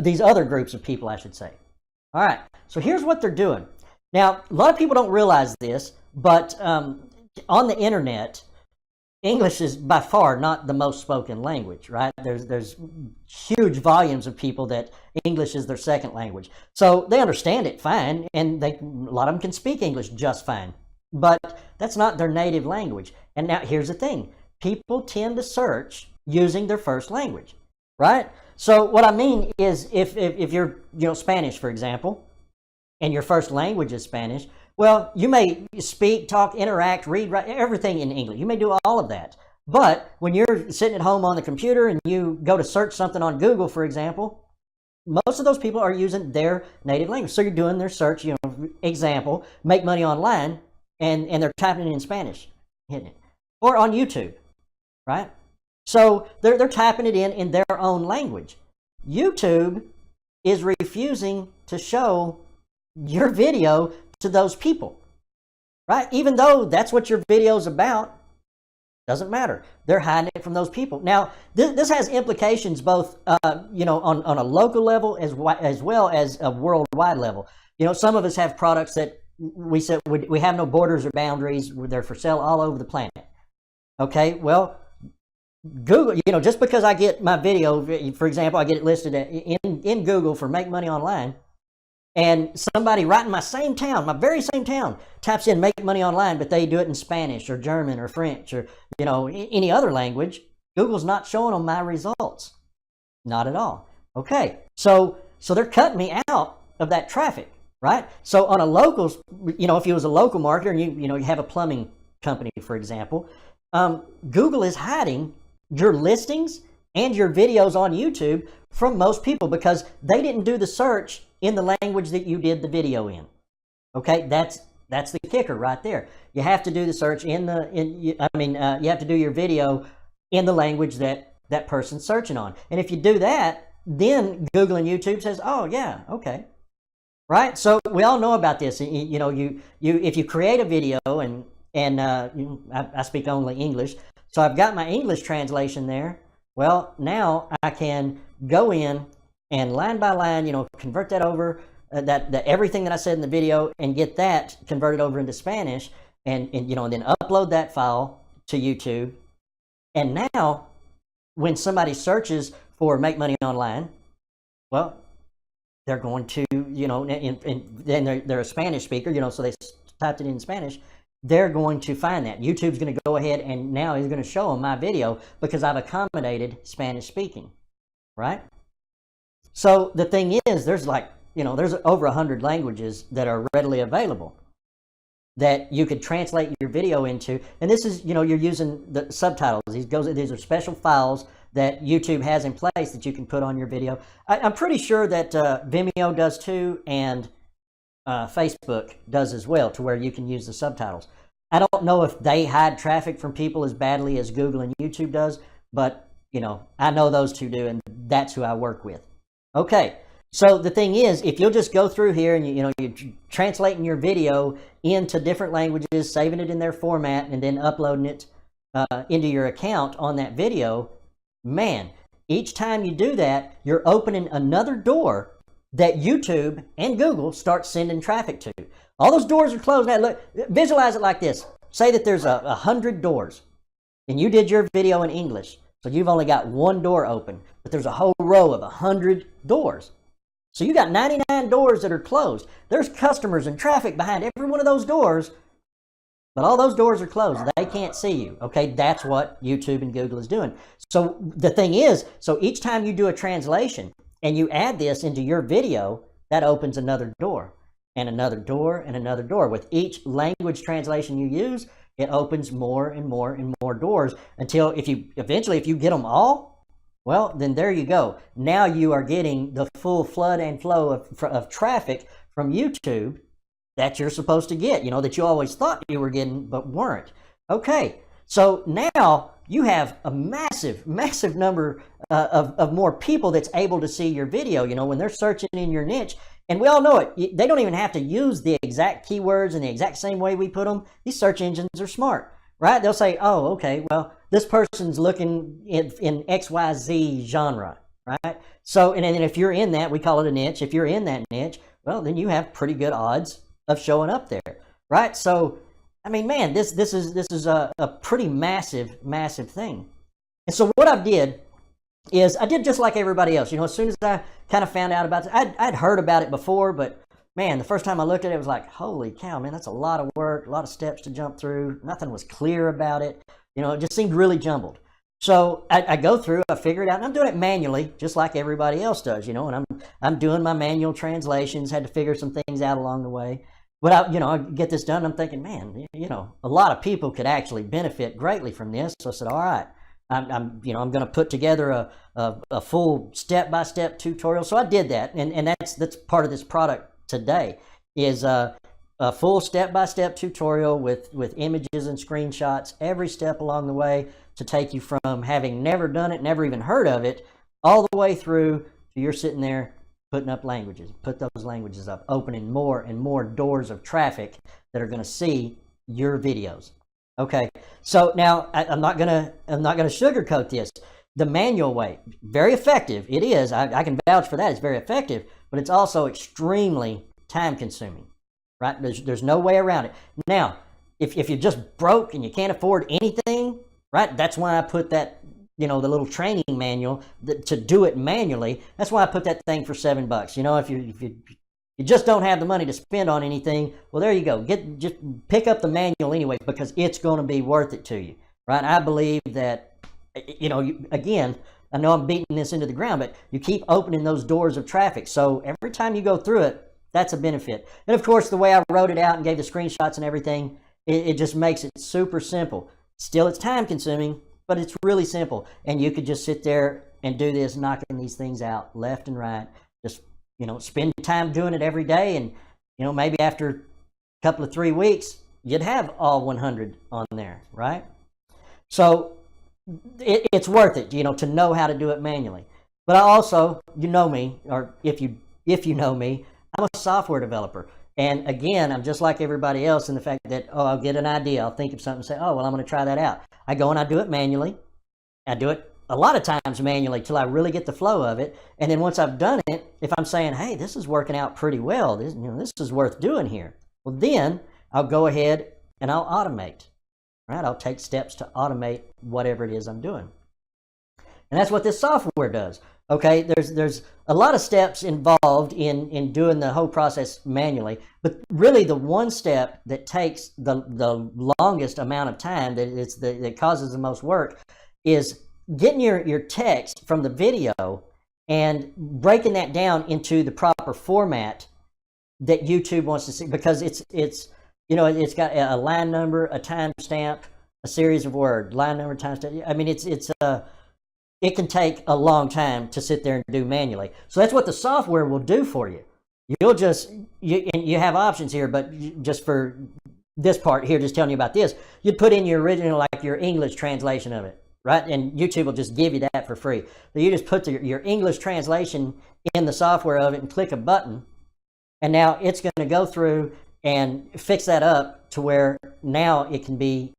these other groups of people, I should say. All right, so here's what they're doing. Now, a lot of people don't realize this, but on the internet, English is by far not the most spoken language, right? There's huge volumes of people that English is their second language. So they understand it fine, and a lot of them can speak English just fine, but that's not their native language. And now here's the thing. People tend to search using their first language, right? So what I mean is if you're, Spanish, for example, and your first language is Spanish, well, you may speak, talk, interact, read, write, everything in English. You may do all of that. But when you're sitting at home on the computer and you go to search something on Google, for example, most of those people are using their native language. So you're doing their search, example, make money online, and they're typing it in Spanish, hitting it. Or on YouTube, right? So they're typing it in their own language. YouTube is refusing to show your video to those people, right? Even though that's what your video is about, doesn't matter. They're hiding it from those people. Now, this has implications both, on a local level as well as a worldwide level. Some of us have products that we said we have no borders or boundaries. They're for sale all over the planet. Okay, well, Google, just because I get my video, for example, I get it listed in Google for Make Money Online, and somebody right in my same town, my very same town, types in Make Money Online, but they do it in Spanish or German or French or, any other language, Google's not showing them my results. Not at all. Okay, so they're cutting me out of that traffic, right? So on a local, if you was a local marketer and you have a plumbing company, for example, Google is hiding your listings and your videos on YouTube from most people because they didn't do the search in the language that you did the video in. Okay, that's the kicker right there. You have to do the search you have to do your video in the language that that person's searching on. And if you do that, then Google and YouTube says, "Oh yeah, okay." Right? So we all know about this. If you create a video and I speak only English, so I've got my English translation there. Well, now I can go in and line by line, convert that over, that everything that I said in the video, and get that converted over into Spanish, and then upload that file to YouTube. And now, when somebody searches for Make Money Online, well, they're going to, and then they're a Spanish speaker, so they typed it in Spanish. They're going to find that. YouTube's going to go ahead and now he's going to show them my video because I've accommodated Spanish speaking, right? So the thing is, there's there's over 100 languages that are readily available that you could translate your video into. And this is, you're using the subtitles. These are special files that YouTube has in place that you can put on your video. I'm pretty sure that Vimeo does too, and Facebook does as well, to where you can use the subtitles. I don't know if they hide traffic from people as badly as Google and YouTube does, but I know those two do, and that's who I work with. Okay, so the thing is, if you'll just go through here and you're translating your video into different languages, saving it in their format, and then uploading it into your account on that video, man, each time you do that, you're opening another door that YouTube and Google start sending traffic to. All those doors are closed. Now, look, visualize it like this. Say that there's 100 doors, and you did your video in English, so you've only got one door open, but there's a whole row of 100 doors. So you got 99 doors that are closed. There's customers and traffic behind every one of those doors, but all those doors are closed. They can't see you. Okay, that's what YouTube and Google is doing. So the thing is, so each time you do a translation, and you add this into your video, that opens another door, and another door, and another door. With each language translation you use, it opens more and more and more doors until eventually if you get them all, well, then there you go. Now you are getting the full flood and flow of traffic from YouTube that you're supposed to get, that you always thought you were getting but weren't. Okay, so now you have a massive, massive number of more people that's able to see your video, when they're searching in your niche. And we all know it. They don't even have to use the exact keywords in the exact same way we put them. These search engines are smart, right? They'll say, oh, okay, well, this person's looking in XYZ genre, right? So, and then if you're in that, we call it a niche. If you're in that niche, well, then you have pretty good odds of showing up there, right? So, I mean, man, this is a pretty massive thing. And so what I did is I did just like everybody else. You know, as soon as I kind of found out about it, I'd heard about it before, but man, the first time I looked at it, it was like, holy cow, man, that's a lot of work, a lot of steps to jump through. Nothing was clear about it. You know, it just seemed really jumbled. So I go through, I figure it out, and I'm doing it manually, just like everybody else does, you know, and I'm doing my manual translations, had to figure some things out along the way. But I get this done, I'm thinking, man, you know, a lot of people could actually benefit greatly from this. So I said, all right, I'm going to put together a full step-by-step tutorial. So I did that, and that's part of this product today, is a full step-by-step tutorial with images and screenshots every step along the way, to take you from having never done it, never even heard of it, all the way through to you're sitting there putting up languages, put those languages up, opening more and more doors of traffic that are going to see your videos. Okay, so now I'm not gonna sugarcoat this. The manual way, very effective. It is. I can vouch for that. It's very effective, but it's also extremely time consuming, right? There's no way around it. Now, if you're just broke and you can't afford anything, right? That's why I put that, you know, the little training manual to do it manually. That's why I put that thing for $7. You know, if you just don't have the money to spend on anything, well, there you go. Just pick up the manual anyway, because it's going to be worth it to you, right? I believe that, you know, again, I know I'm beating this into the ground, but you keep opening those doors of traffic. So every time you go through it, that's a benefit. And of course, the way I wrote it out and gave the screenshots and everything, it just makes it super simple. Still, it's time consuming, but it's really simple. And you could just sit there and do this, knocking these things out left and right. Just, you know, spend time doing it every day. And, you know, maybe after a couple of 3 weeks, you'd have all 100 on there, right? So it's worth it, you know, to know how to do it manually. But I also, you know me, or if you know me, I'm a software developer. And again, I'm just like everybody else in the fact that, oh, I'll get an idea. I'll think of something and say, oh, well, I'm going to try that out. I go and I do it manually. I do it a lot of times manually till I really get the flow of it. And then once I've done it, if I'm saying, hey, this is working out pretty well, this is worth doing here, well, then I'll go ahead and I'll automate, right? I'll take steps to automate whatever it is I'm doing. And that's what this software does. Okay, there's a lot of steps involved in doing the whole process manually, but really the one step that takes the longest amount of time, that causes the most work, is getting your text from the video and breaking that down into the proper format that YouTube wants to see, because it's you know, it's got a line number, a timestamp, a series of words, line number, timestamp. I mean, it can take a long time to sit there and do manually. So that's what the software will do for you. You have options here, but just for this part here, just telling you about this, you'd put in your original, like your English translation of it, right? And YouTube will just give you that for free. So you just put your English translation in the software of it and click a button, and now it's going to go through and fix that up to where now it can be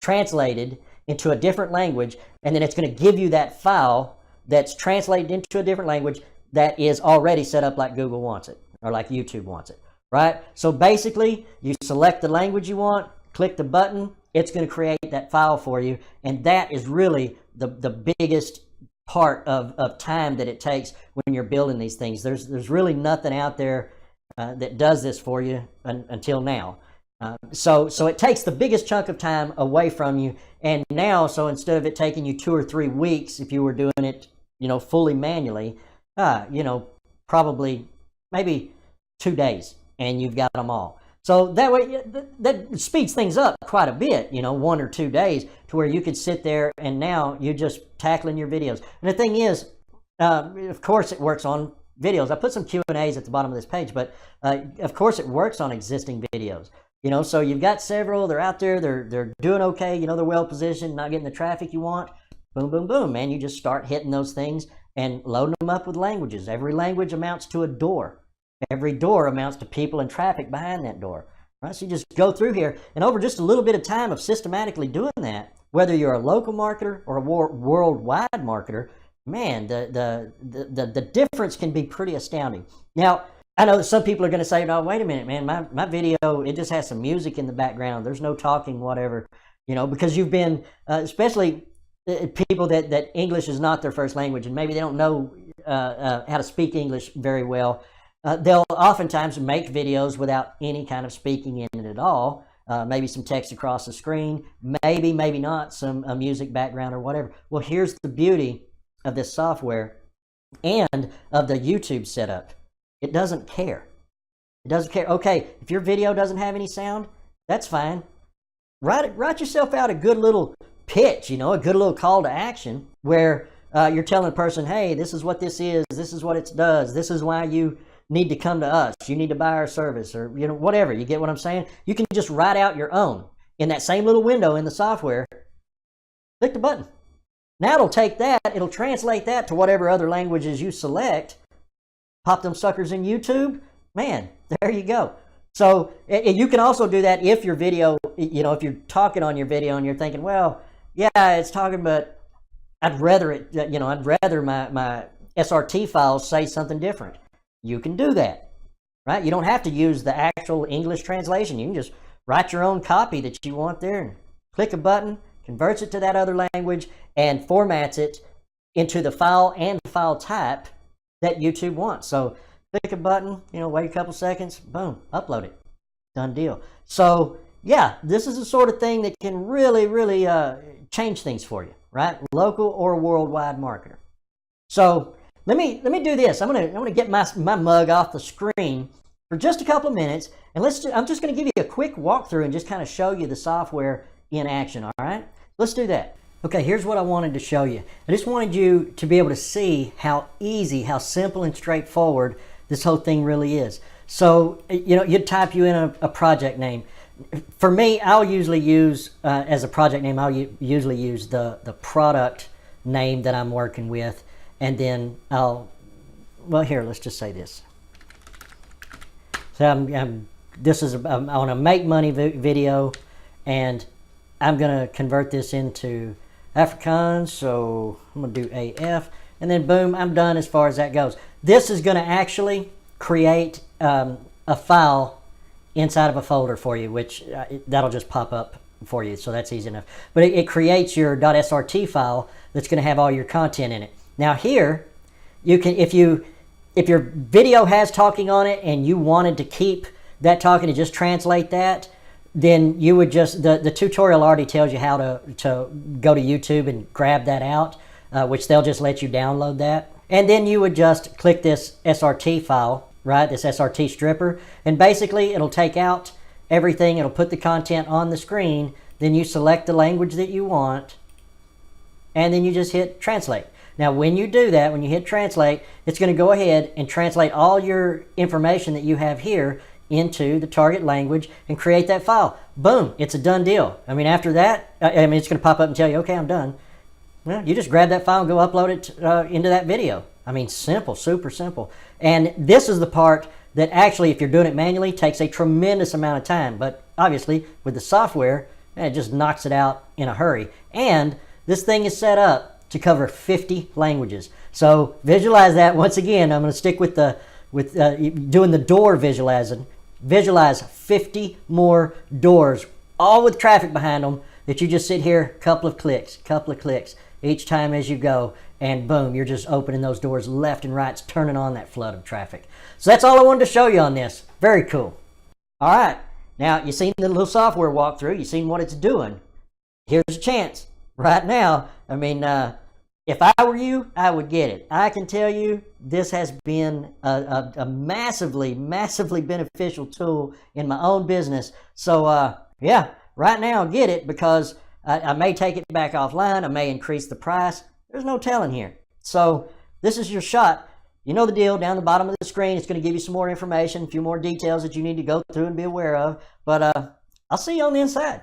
translated into a different language, and then it's going to give you that file that's translated into a different language that is already set up like Google wants it, or like YouTube wants it, right? So basically, you select the language you want, click the button, it's going to create that file for you, and that is really the biggest part of time that it takes when you're building these things. There's really nothing out there that does this for you until now. So it takes the biggest chunk of time away from you, and now, so instead of it taking you 2 or 3 weeks, if you were doing it, you know, fully manually, you know, probably maybe 2 days, and you've got them all. So that way, that speeds things up quite a bit, you know, 1 or 2 days, to where you could sit there and now you're just tackling your videos. And the thing is, of course, it works on videos. I put some Q&As at the bottom of this page, but of course, it works on existing videos. You know, so you've got several, they're out there, they're doing okay, you know, they're well positioned, not getting the traffic you want. Boom, boom, boom, man. You just start hitting those things and loading them up with languages. Every language amounts to a door. Every door amounts to people and traffic behind that door. Right? So you just go through here, and over just a little bit of time of systematically doing that, whether you're a local marketer or a worldwide marketer, man, the difference can be pretty astounding. Now, I know some people are going to say, no, wait a minute, man, my video, it just has some music in the background. There's no talking, whatever, you know, because you've been, especially people that English is not their first language and maybe they don't know how to speak English very well. They'll oftentimes make videos without any kind of speaking in it at all. Maybe some text across the screen, maybe not some music background or whatever. Well, here's the beauty of this software and of the YouTube setup. It doesn't care. It doesn't care. Okay, if your video doesn't have any sound, that's fine. Write yourself out a good little pitch, you know, a good little call to action where you're telling the person, hey, this is what this is what it does, this is why you need to come to us, you need to buy our service, or you know, whatever. You get what I'm saying? You can just write out your own in that same little window in the software. Click the button. Now it'll take that, it'll translate that to whatever other languages you select, pop them suckers in YouTube. Man, there you go. So you can also do that if your video, you know, if you're talking on your video and you're thinking, well, yeah, it's talking, but I'd rather it, you know, I'd rather my SRT files say something different. You can do that, right? You don't have to use the actual English translation. You can just write your own copy that you want there and click a button, converts it to that other language, and formats it into the file and file type that YouTube wants. So click a button, you know, wait a couple seconds, boom, upload it. Done deal. So yeah, this is the sort of thing that can really, really change things for you, right? Local or worldwide marketer. So let me do this. I'm gonna get my mug off the screen for just a couple of minutes, and I'm just gonna give you a quick walkthrough and just kind of show you the software in action. All right, let's do that. Okay, here's what I wanted to show you. I just wanted you to be able to see how easy, how simple and straightforward this whole thing really is. So, you know, you'd type you in a project name. For me, I'll usually use, as a project name, I'll usually use the product name that I'm working with. And then well, here, let's just say this. So I'm on a make money video, and I'm going to convert this into Afrikaans. So I'm going to do AF, and then boom, I'm done as far as that goes. This is going to actually create a file inside of a folder for you, which that'll just pop up for you. So that's easy enough. But it creates your .srt file that's going to have all your content in it. Now here, you can, if your video has talking on it and you wanted to keep that talking and just translate that, then you would just, the tutorial already tells you how to go to YouTube and grab that out, which they'll just let you download that. And then you would just click this SRT file, right, this SRT stripper, and basically it'll take out everything, it'll put the content on the screen, then you select the language that you want, and then you just hit translate. Now when you do that, when you hit translate, it's going to go ahead and translate all your information that you have here into the target language and create that file. Boom, it's a done deal. I mean, after that, I mean, it's going to pop up and tell you, okay, I'm done. Well, you just grab that file and go upload it into that video. I mean, simple, super simple. And this is the part that actually, if you're doing it manually, takes a tremendous amount of time. But obviously, with the software, it just knocks it out in a hurry. And this thing is set up to cover 50 languages. So visualize that. Once again, I'm going to stick with doing the door visualizing. Visualize 50 more doors, all with traffic behind them, that you just sit here, couple of clicks each time as you go, and boom, you're just opening those doors left and right. It's turning on that flood of traffic. So that's all I wanted to show you on this. Very cool. All right, now you've seen the little software walkthrough. You've seen what it's doing. Here's a chance right now. I mean, if I were you, I would get it. I can tell you this has been a massively beneficial tool in my own business. So yeah, right now get it, because I may take it back offline. I may increase the price. There's no telling here. So this is your shot. You know the deal. Down the bottom of the screen, it's going to give you some more information, a few more details that you need to go through and be aware of. But I'll see you on the inside.